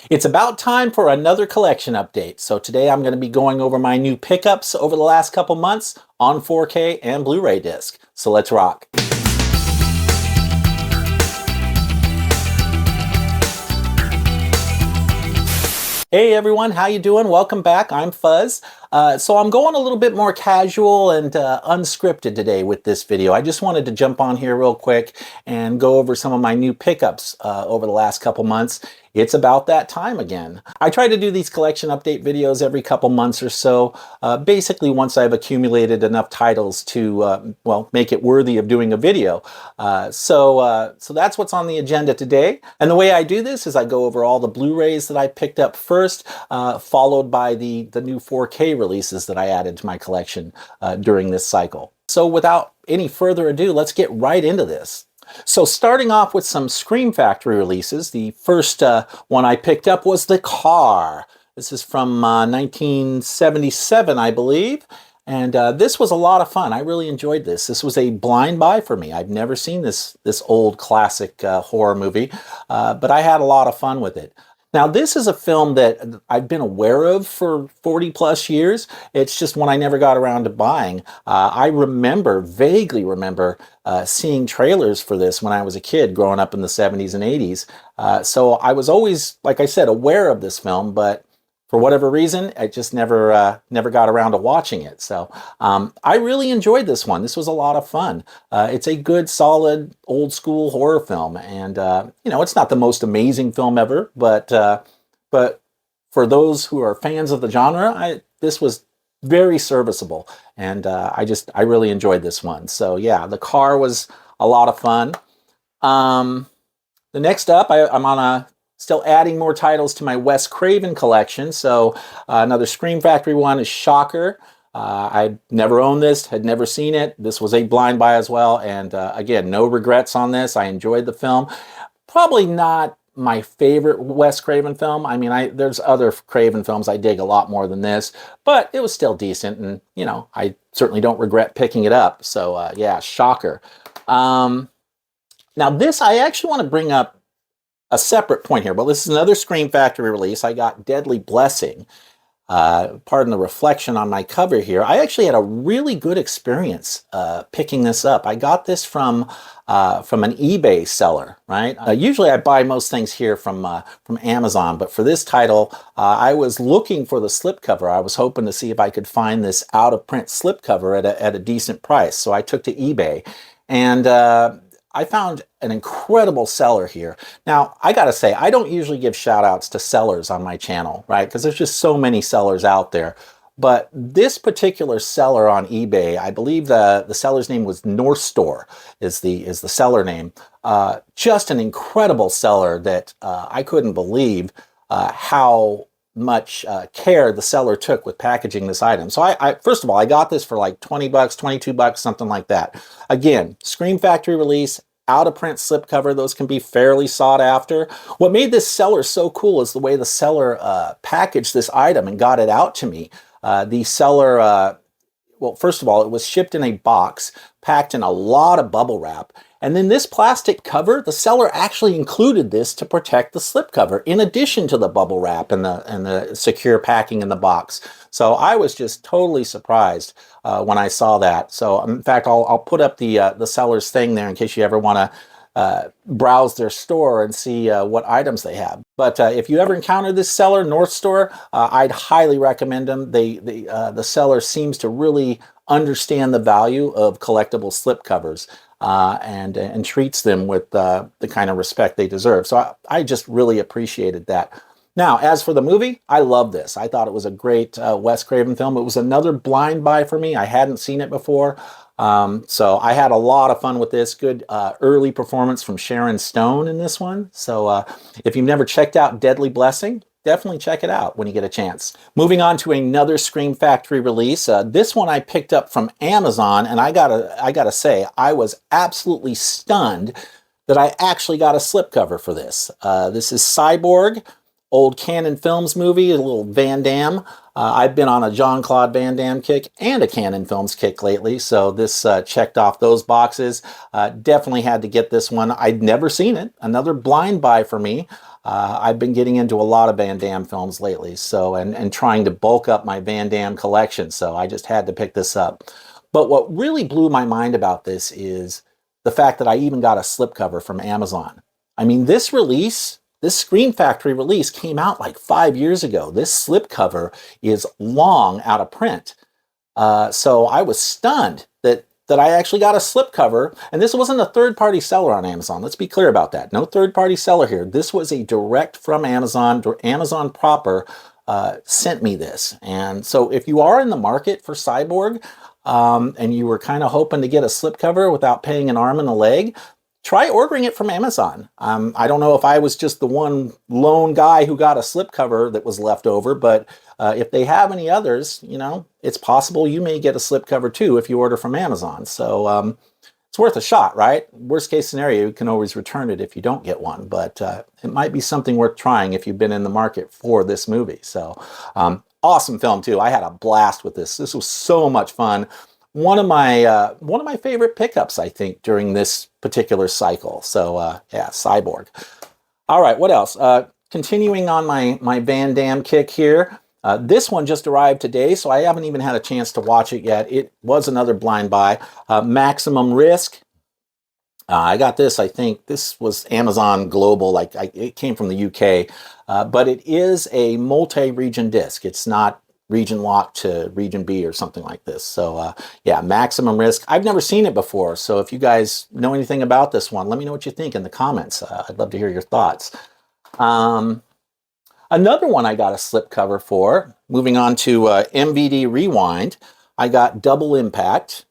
It's about time for another collection update. So today I'm going to be going over my new pickups over the last couple months on 4K and Blu-ray disc. So let's rock. Hey everyone, how you doing? Welcome back. I'm Fuzz. So I'm going a little bit more casual and unscripted today with this video. I just wanted to jump on here real quick and go over some of my new pickups over the last couple months. It's about that time again. I try to do these collection update videos every couple months or so, basically once I've accumulated enough titles to, well, make it worthy of doing a video. So that's what's on the agenda today. And the way I do this is I go over all the Blu-rays that I picked up first, followed by the new 4K releases that I added to my collection during this cycle. So without any further ado, let's get right into this. So starting off with some Scream Factory releases, the first one I picked up was The Car. This is from 1977, I believe. And this was a lot of fun. I really enjoyed this. This was a blind buy for me. I've never seen this old classic horror movie, but I had a lot of fun with it. Now, this is a film that I've been aware of for 40 plus years. It's just one I never got around to buying. I vaguely remember seeing trailers for this when I was a kid growing up in the 70s and 80s. So I was always, like I said, aware of this film, but for whatever reason, I just never got around to watching it. So I really enjoyed this one. This was a lot of fun. It's a good, solid, old school horror film. And, you know, it's not the most amazing film ever, but for those who are fans of the genre, this was very serviceable. And I really enjoyed this one. So yeah, The Car was a lot of fun. The next up, I'm on still adding more titles to my Wes Craven collection. So another Scream Factory one is Shocker. I'd never owned this, had never seen it. This was a blind buy as well. And again, no regrets on this. I enjoyed the film. Probably not my favorite Wes Craven film. I mean, there's other Craven films I dig a lot more than this, but it was still decent. And, you know, I certainly don't regret picking it up. So yeah, Shocker. Now this, I actually want to bring up a separate point here. Well, this is another Scream Factory release. I got Deadly Blessing. Pardon the reflection on my cover here. I actually had a really good experience picking this up. I got this from an eBay seller, right? Usually I buy most things here from Amazon, but for this title, I was looking for the slipcover. I was hoping to see if I could find this out-of-print slipcover at a decent price. So I took to eBay, and I found an incredible seller here. Now, I gotta say, I don't usually give shout outs to sellers on my channel, right? Because there's just so many sellers out there. But this particular seller on eBay, I believe the seller's name was North Store is the seller name. Just an incredible seller that I couldn't believe how much care the seller took with packaging this item. So I first of all, I got this for like 20 bucks, 22 bucks, something like that. Again, Scream Factory release, out of print slipcover. Those can be fairly sought after. What made this seller so cool is the way the seller packaged this item and got it out to me. The seller, well, first of all, it was shipped in a box, packed in a lot of bubble wrap. And then this plastic cover, the seller actually included this to protect the slipcover in addition to the bubble wrap and the secure packing in the box. So I was just totally surprised when I saw that. So in fact, I'll put up the seller's thing there in case you ever want to browse their store and see what items they have. But if you ever encounter this seller, North Store, I'd highly recommend them. The seller seems to really understand the value of collectible slipcovers. And treats them with the kind of respect they deserve. So I just really appreciated that. Now, as for the movie, I love this. I thought it was a great Wes Craven film. It was another blind buy for me. I hadn't seen it before. So I had a lot of fun with this. Good early performance from Sharon Stone in this one. So if you've never checked out Deadly Blessing, definitely check it out when you get a chance. Moving on to another Scream Factory release. This one I picked up from Amazon, and I gotta say, I was absolutely stunned that I actually got a slipcover for this. This is Cyborg, old Cannon Films movie, a little Van Damme. I've been on a Jean-Claude Van Damme kick and a Cannon Films kick lately, so this checked off those boxes. Definitely had to get this one. I'd never seen it. Another blind buy for me. I've been getting into a lot of Van Damme films lately, so and trying to bulk up my Van Damme collection, so I just had to pick this up. But what really blew my mind about this is the fact that I even got a slipcover from Amazon. I mean, this release, this Screen Factory release came out like 5 years ago. This slipcover is long out of print. So I was stunned that I actually got a slipcover, and this wasn't a third-party seller on Amazon. Let's be clear about that. No third-party seller here. This was a direct from Amazon. Amazon proper sent me this. And so if you are in the market for Cyborg, and you were kind of hoping to get a slipcover without paying an arm and a leg, try ordering it from Amazon. I don't know if I was just the one lone guy who got a slipcover that was left over, but if they have any others, you know, it's possible you may get a slipcover too if you order from Amazon. So it's worth a shot, right? Worst case scenario, you can always return it if you don't get one, but it might be something worth trying if you've been in the market for this movie. So awesome film too. I had a blast with this. This was so much fun. One of my favorite pickups, I think, during this particular cycle. So yeah, Cyborg. All right, what else? Continuing on my Van Damme kick here. This one just arrived today, so I haven't even had a chance to watch it yet. It was another blind buy. Maximum Risk. I got this, I think this was Amazon Global, it came from the UK, but it is a multi-region disc. It's not region locked to region B or something like this. So yeah, Maximum Risk. I've never seen it before, so if you guys know anything about this one, let me know what you think in the comments. I'd love to hear your thoughts. Another one I got a slipcover for, moving on to MVD Rewind, I got Double Impact.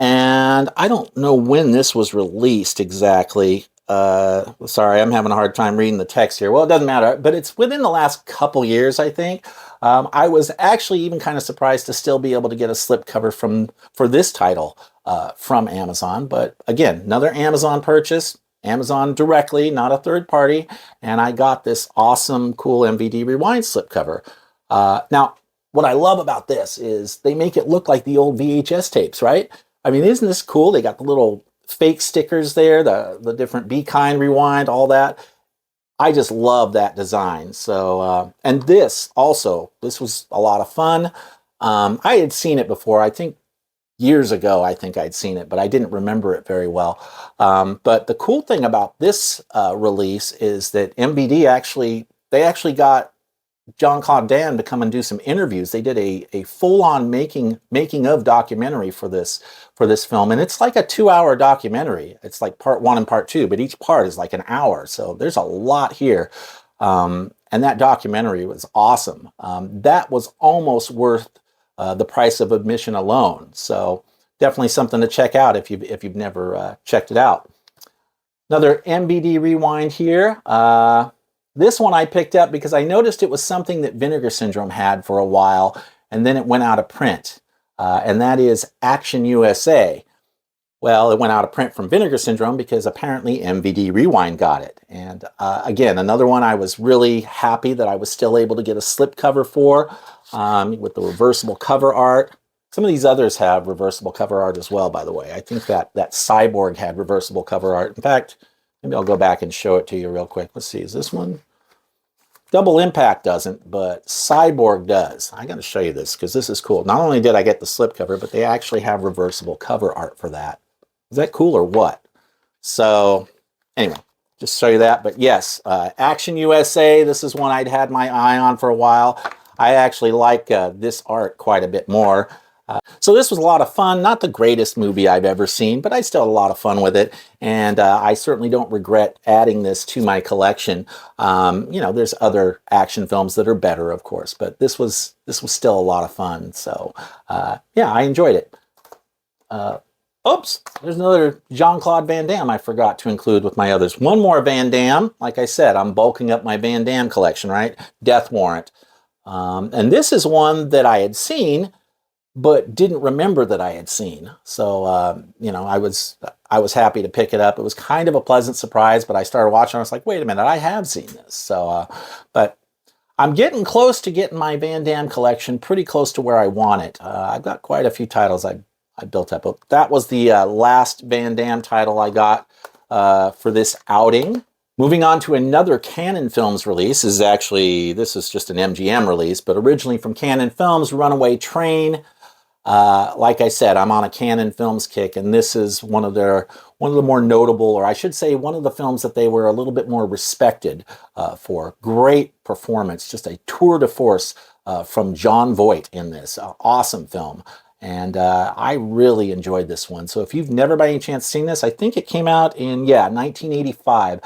And I don't know when this was released exactly. Sorry, I'm having a hard time reading the text here. Well, it doesn't matter, but it's within the last couple years, I think. I was actually even kind of surprised to still be able to get a slipcover for this title from Amazon. But again, another Amazon purchase, Amazon directly, not a third party. And I got this awesome, cool MVD Rewind slipcover. Now, what I love about this is they make it look like the old VHS tapes, right? I mean, isn't this cool? They got the little fake stickers there, the different Be Kind Rewind, all that. I just love that design. So, and this was a lot of fun. I had seen it before, I think years ago, I think I'd seen it, but I didn't remember it very well. But the cool thing about this release is that MVD they actually got Jean-Claude Damme to come and do some interviews. They did a full-on making of documentary for this film, and it's like a 2-hour documentary. It's like part 1 and part 2, but each part is like an hour, so there's a lot here. And that documentary was awesome. That was almost worth the price of admission alone. So definitely something to check out if you've never checked it out. Another MVD Rewind here. This one I picked up because I noticed it was something that Vinegar Syndrome had for a while, and then it went out of print. And that is Action USA. Well, it went out of print from Vinegar Syndrome because apparently MVD Rewind got it. And again, another one I was really happy that I was still able to get a slipcover for with the reversible cover art. Some of these others have reversible cover art as well, by the way. I think that Cyborg had reversible cover art. In fact, maybe I'll go back and show it to you real quick. Let's see, is this one? Double Impact doesn't, but Cyborg does. I got to show you this because this is cool. Not only did I get the slipcover, but they actually have reversible cover art for that. Is that cool or what? So anyway, just show you that. But yes, Action USA, this is one I'd had my eye on for a while. I actually like this art quite a bit more. So this was a lot of fun. Not the greatest movie I've ever seen, but I still had a lot of fun with it. And I certainly don't regret adding this to my collection. You know, there's other action films that are better, of course, but this was still a lot of fun. So yeah, I enjoyed it. Oops, there's another Jean-Claude Van Damme I forgot to include with my others. One more Van Damme. Like I said, I'm bulking up my Van Damme collection, right? Death Warrant. And this is one that I had seen, but didn't remember that I had seen. So, you know, I was happy to pick it up. It was kind of a pleasant surprise, but I started watching, I was like, wait a minute, I have seen this. So, but I'm getting close to getting my Van Damme collection pretty close to where I want it. I've got quite a few titles I built up. That was the last Van Damme title I got for this outing. Moving on to another Canon Films release. This is just an MGM release, but originally from Canon Films, Runaway Train. Like I said, I'm on a Canon Films kick, and this is one of the more notable, or I should say, one of the films that they were a little bit more respected for. Great performance, just a tour de force from Jon Voight in this. Awesome film. And I really enjoyed this one. So if you've never by any chance seen this, I think it came out in, 1985.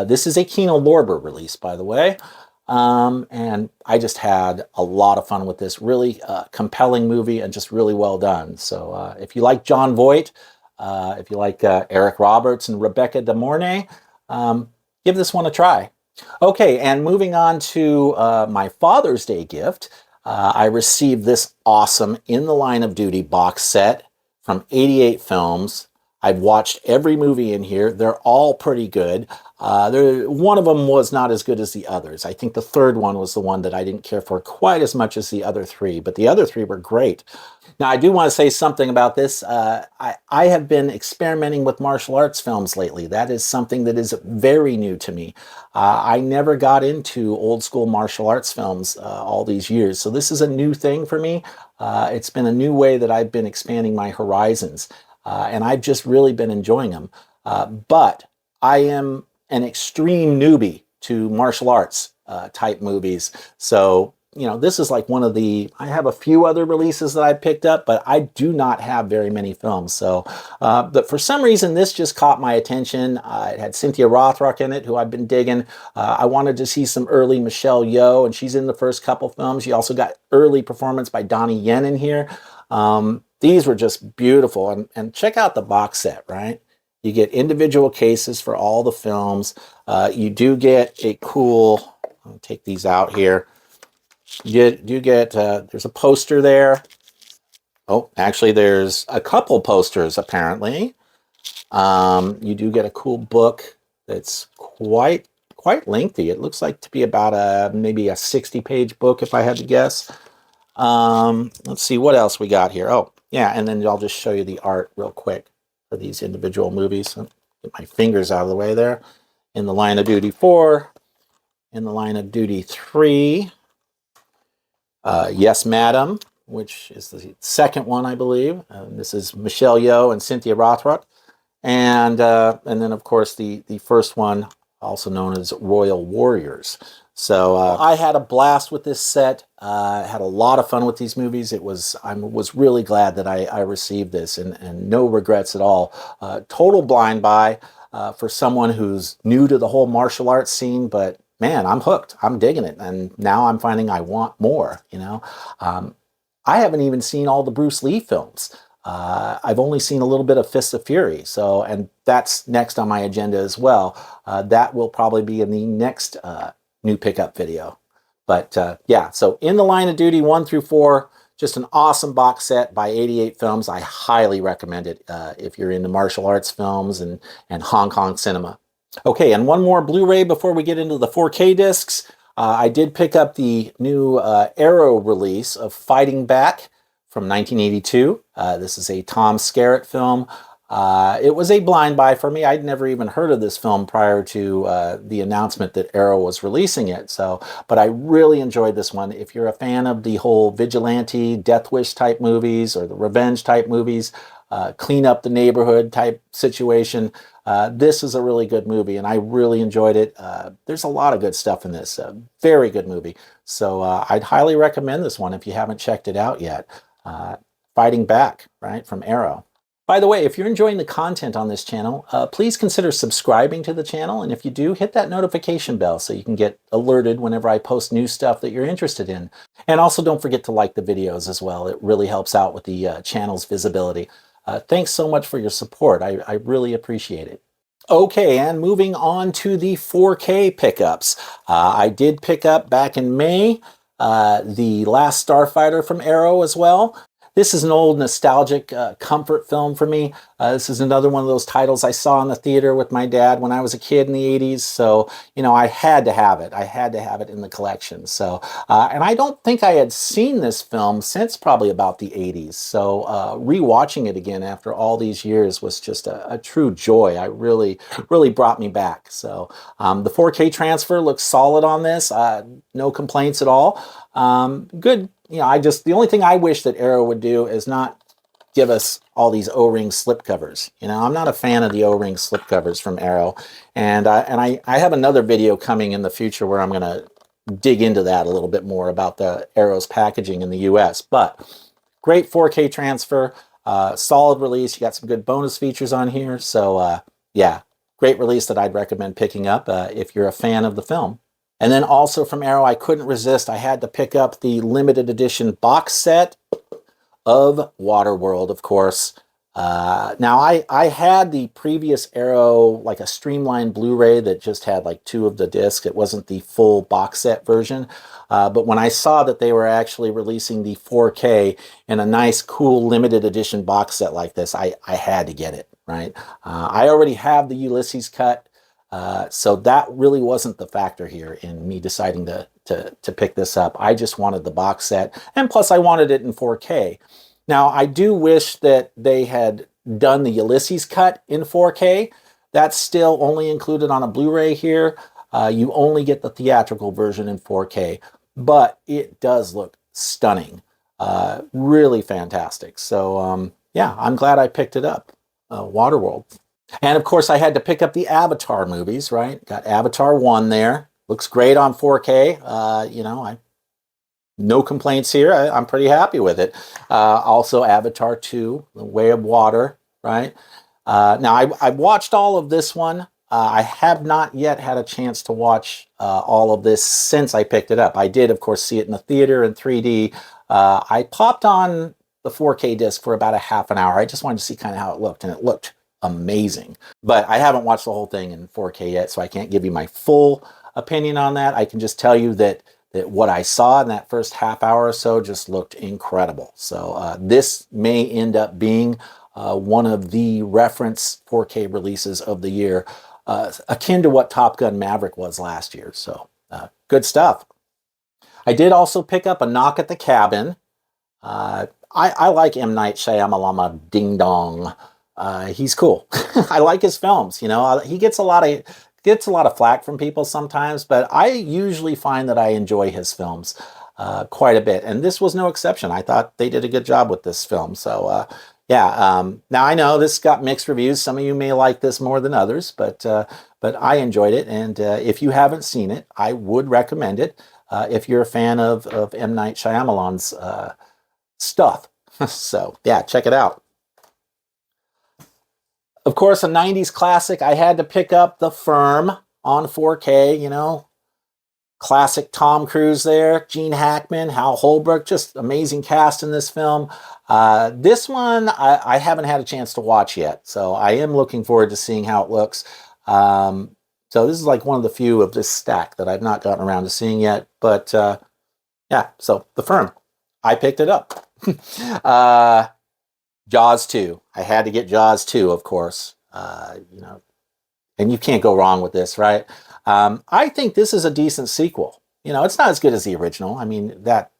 This is a Kino Lorber release, by the way. And I just had a lot of fun with this. Really compelling movie and just really well done. So if you like Jon Voight, if you like Eric Roberts and Rebecca De Mornay, give this one a try. Okay, and moving on to my Father's Day gift. I received this awesome In the Line of Duty box set from 88 Films. I've watched every movie in here. They're all pretty good. One of them was not as good as the others. I think the third one was the one that I didn't care for quite as much as the other three, but the other three were great. Now, I do want to say something about this. I have been experimenting with martial arts films lately. That is something that is very new to me. I never got into old school martial arts films all these years, so this is a new thing for me. It's been a new way that I've been expanding my horizons, and I've just really been enjoying them. But I am an extreme newbie to martial arts type movies, so this is like one of I have a few other releases that I picked up, but I do not have very many films. So, but for some reason, this just caught my attention. It had Cynthia Rothrock in it, who I've been digging. I wanted to see some early Michelle Yeoh, and she's in the first couple films. You also got early performance by Donnie Yen in here. These were just beautiful. And check out the box set, right? You get individual cases for all the films. You do get a cool, I'll take these out here. You do get, there's a poster there. Oh, actually, there's a couple posters, apparently. You do get a cool book that's quite lengthy. It looks like to be about maybe a 60-page book, if I had to guess. Let's see what else we got here. Oh, yeah, and then I'll just show you the art real quick for these individual movies. Get my fingers out of the way there. In the Line of Duty 4, In the Line of Duty 3, Yes, Madam, which is the second one, I believe. This is Michelle Yeoh and Cynthia Rothrock. And then, of course, the first one, also known as Royal Warriors. So I had a blast with this set. Had a lot of fun with these movies. I was really glad that I received this, and no regrets at all. Total blind buy for someone who's new to the whole martial arts scene, but man, I'm hooked. I'm digging it, and now I'm finding I want more. I haven't even seen all the Bruce Lee films. I've only seen a little bit of Fists of Fury, and that's next on my agenda as well. That will probably be in the next new pickup video. But yeah, so In the Line of Duty 1 through 4, just an awesome box set by 88 Films. I highly recommend it if you're into martial arts films and Hong Kong cinema. Okay, and one more Blu-ray before we get into the 4K discs. I did pick up the new Arrow release of Fighting Back from 1982. This is a Tom Skerritt film. It was a blind buy for me. I'd never even heard of this film prior to the announcement that Arrow was releasing it. But I really enjoyed this one. If you're a fan of the whole vigilante, Death Wish type movies or the revenge type movies, clean up the neighborhood type situation, this is a really good movie, and I really enjoyed it. There's a lot of good stuff in this. Very good movie. So I'd highly recommend this one if you haven't checked it out yet. Fighting Back, right, from Arrow. By the way, if you're enjoying the content on this channel, please consider subscribing to the channel. And if you do, hit that notification bell so you can get alerted whenever I post new stuff that you're interested in. And also don't forget to like the videos as well. It really helps out with the channel's visibility. Thanks so much for your support. I really appreciate it. Okay, and moving on to the 4K pickups. I did pick up back in May The Last Starfighter from Arrow as well. This is an old nostalgic comfort film for me. This is another one of those titles I saw in the theater with my dad when I was a kid in the 80s. So, you know, I had to have it. I had to have it in the collection. So, and I don't think I had seen this film since probably about the 80s. So rewatching it again after all these years was just a true joy. I really brought me back. So the 4K transfer looks solid on this. No complaints at all. Good. You know, the only thing I wish that Arrow would do is not give us all these O-ring slipcovers. You know, I'm not a fan of the O-ring slipcovers from Arrow. And I have another video coming in the future where I'm going to dig into that a little bit more about the Arrow's packaging in the US. But great 4K transfer, solid release. You got some good bonus features on here. So yeah, great release that I'd recommend picking up if you're a fan of the film. And then also from Arrow, I couldn't resist. I had to pick up the limited edition box set of Waterworld, of course. Now, I had the previous Arrow, like a streamlined Blu-ray that just had like 2 of the discs. It wasn't the full box set version. But when I saw that they were actually releasing the 4K in a nice, cool, limited edition box set like this, I had to get it, right? I already have the Ulysses cut. So that really wasn't the factor here in me deciding to pick this up. I just wanted the box set, and plus I wanted it in 4K. Now, I do wish that they had done the Ulysses cut in 4K. That's still only included on a Blu-ray here. You only get the theatrical version in 4K, but it does look stunning. Really fantastic. So yeah, I'm glad I picked it up. Waterworld. And of course, I had to pick up the Avatar movies, right? Got Avatar 1 there. Looks great on 4K. You know, no complaints here. I'm pretty happy with it. Also, Avatar 2, The Way of Water, right? Now, I've watched all of this one. I have not yet had a chance to watch all of this since I picked it up. I did, of course, see it in the theater in 3D. I popped on the 4K disc for about a half an hour. I just wanted to see kind of how it looked, and it looked amazing. But I haven't watched the whole thing in 4K yet, so I can't give you my full opinion on that. I can just tell you that what I saw in that first half hour or so just looked incredible. So this may end up being one of the reference 4K releases of the year, akin to what Top Gun Maverick was last year. So good stuff. I did also pick up A Knock at the Cabin. I like M. Night Shyamalan Ding Dong. He's cool. I like his films. You know, he gets a lot of flack from people sometimes, but I usually find that I enjoy his films quite a bit, and this was no exception. I thought they did a good job with this film. So yeah. Now I know this got mixed reviews. Some of you may like this more than others, but I enjoyed it, and if you haven't seen it, I would recommend it if you're a fan of M. Night Shyamalan's stuff. So yeah, check it out. Of course, a 90s classic. I had to pick up The Firm on 4K, you know. Classic Tom Cruise there, Gene Hackman, Hal Holbrook, just amazing cast in this film. This one, I haven't had a chance to watch yet, so I am looking forward to seeing how it looks. So this is like one of the few of this stack that I've not gotten around to seeing yet, but yeah, so The Firm. I picked it up. Jaws 2. I had to get Jaws 2, of course. You know, and you can't go wrong with this, right? I think this is a decent sequel. You know, it's not as good as the original. I mean, that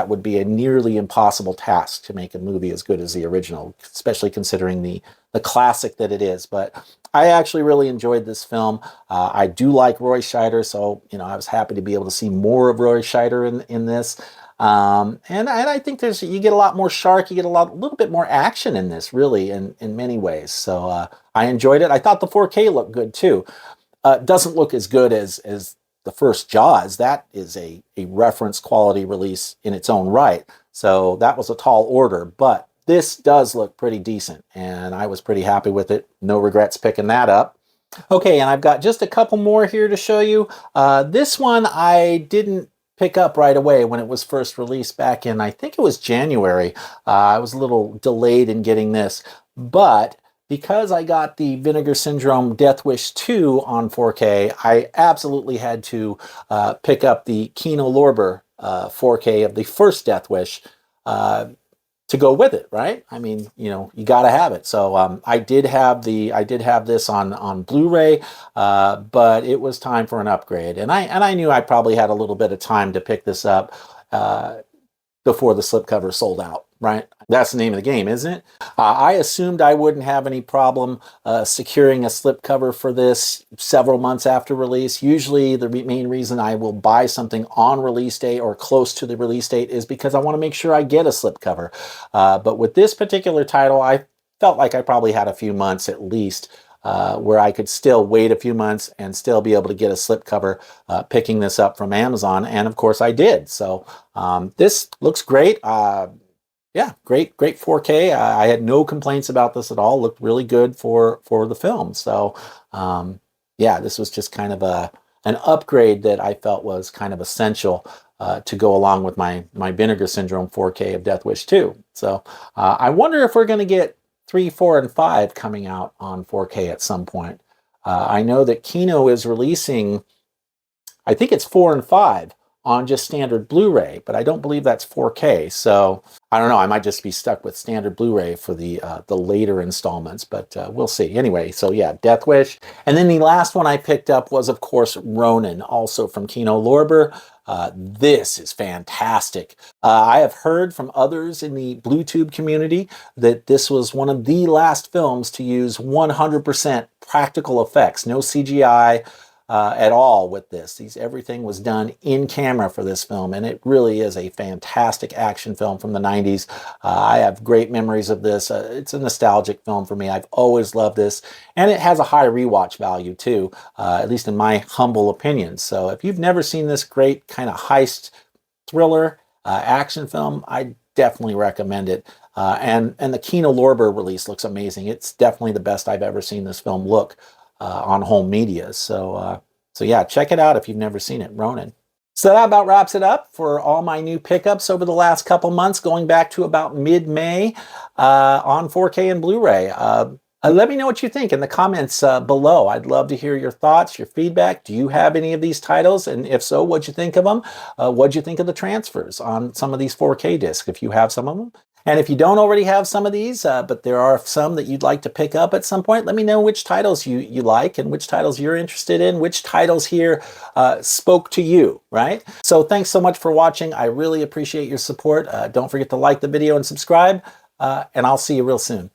would be a nearly impossible task to make a movie as good as the original, especially considering the classic that it is. But I actually really enjoyed this film. I do like Roy Scheider, so you know, I was happy to be able to see more of Roy Scheider in this. And I think you get a lot more shark, you get a little bit more action in this, really, in many ways. So I enjoyed it. I thought the 4K looked good too. Doesn't look as good as the first Jaws. That is a reference quality release in its own right. So that was a tall order, but this does look pretty decent, and I was pretty happy with it. No regrets picking that up. Okay, and I've got just a couple more here to show you. This one I didn't pick up right away when it was first released back in, I think it was January. I was a little delayed in getting this, but because I got the Vinegar Syndrome Death Wish 2 on 4K, I absolutely had to pick up the Kino 4K of the first Death Wish. to go with it, right? I mean, you know, you got to have it. So I did have this on Blu-ray, but it was time for an upgrade, and I knew I probably had a little bit of time to pick this up before the slipcover sold out, right? That's the name of the game, isn't it? I assumed I wouldn't have any problem securing a slipcover for this several months after release. Usually the main reason I will buy something on release date or close to the release date is because I want to make sure I get a slipcover. But with this particular title, I felt like I probably had a few months at least where I could still wait a few months and still be able to get a slipcover picking this up from Amazon. And of course I did. So this looks great. Yeah, great 4K. I had no complaints about this at all. Looked really good for the film. So yeah, this was just kind of an upgrade that I felt was kind of essential to go along with my Vinegar Syndrome 4K of Death Wish 2. So I wonder if we're going to get 3, 4, and 5 coming out on 4K at some point. I know that Kino is releasing, I think it's 4 and 5 on just standard Blu-ray, but I don't believe that's 4K. So I don't know. I might just be stuck with standard Blu-ray for the later installments, but we'll see. Anyway, so yeah, Death Wish. And then the last one I picked up was, of course, Ronin, also from Kino Lorber. This is fantastic. I have heard from others in the BlueTube community that this was one of the last films to use 100% practical effects, no CGI at all with this. Everything was done in camera for this film, and it really is a fantastic action film from the 90s. I have great memories of this. It's a nostalgic film for me. I've always loved this, and it has a high rewatch value too, at least in my humble opinion. So if you've never seen this great kind of heist thriller action film, I definitely recommend it. And the Kino Lorber release looks amazing. It's definitely the best I've ever seen this film look on home media. So yeah, check it out if you've never seen it, Ronin. So that about wraps it up for all my new pickups over the last couple months, going back to about mid-May on 4K and Blu-ray. Let me know what you think in the comments below. I'd love to hear your thoughts, your feedback. Do you have any of these titles? And if so, what'd you think of them? What'd you think of the transfers on some of these 4K discs, if you have some of them? And if you don't already have some of these, but there are some that you'd like to pick up at some point, let me know which titles you like and which titles you're interested in, which titles here spoke to you, right? So thanks so much for watching. I really appreciate your support. Don't forget to like the video and subscribe, and I'll see you real soon.